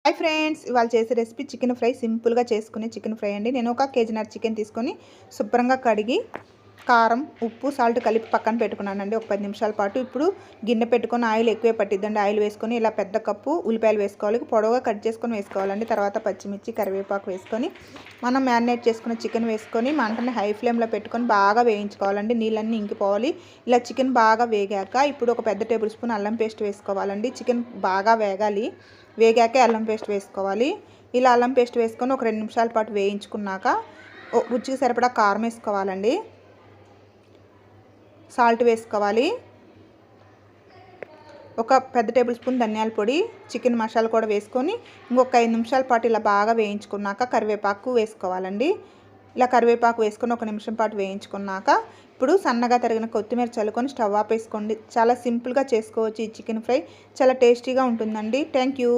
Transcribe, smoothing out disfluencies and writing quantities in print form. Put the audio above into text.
Hi friends, ఇవాళ చేసే recipe chicken fry. సింపుల్గా చేసుకునే చికెన్ ఫ్రై అండి. నేను 1 కేజీన్నర చికెన్ తీసుకొని శుభ్రంగా కడిగి కారం, ఉప్పు, సాల్ట్ కలిపి పక్కన పెట్టుకున్నానండి ఒక 10 నిమిషాల పాటు. ఇప్పుడు గిన్నె పెట్టుకొని ఆయిల్ ఎక్కువే పట్టిద్దండి. ఆయిల్ వేసుకొని ఇలా పెద్ద కప్పు ఉల్లిపాయలు వేసుకోవాలి. పొడవుగా కట్ చేసుకొని వేసుకోవాలండి. తర్వాత పచ్చిమిర్చి, కరివేపాకు వేసుకొని మనం మ్యారినేట్ చేసుకున్న చికెన్ వేసుకొని మంటని హై ఫ్లేమ్లో పెట్టుకొని బాగా వేయించుకోవాలండి. నీళ్ళన్నీ ఇంకిపోవాలి. ఇలా చికెన్ బాగా వేగాక ఇప్పుడు ఒక పెద్ద టేబుల్ స్పూన్ అల్లం పేస్ట్ వేసుకోవాలండి. చికెన్ బాగా వేగాకే అల్లం పేస్ట్ వేసుకోవాలి. ఇలా అల్లం పేస్ట్ వేసుకొని ఒక 2 నిమిషాల పాటు వేయించుకున్నాక రుచికి సరిపడా కారం వేసుకోవాలండి. సాల్ట్ వేసుకోవాలి. ఒక పెద్ద టేబుల్ స్పూన్ ధనియాల పొడి, చికెన్ మసాలా కూడా వేసుకొని ఇంకొక 5 నిమిషాల పాటు ఇలా బాగా వేయించుకున్నాక కరివేపాకు వేసుకోవాలండి. ఇలా కరివేపాకు వేసుకొని 1 నిమిషం పాటు వేయించుకున్నాక ఇప్పుడు సన్నగా తరిగిన కొత్తిమీర చల్లుకొని స్టవ్ ఆపేసుకోండి. చాలా సింపుల్గా చేసుకోవచ్చు ఈ చికెన్ ఫ్రై. చాలా టేస్టీగా ఉంటుందండి. Thank you.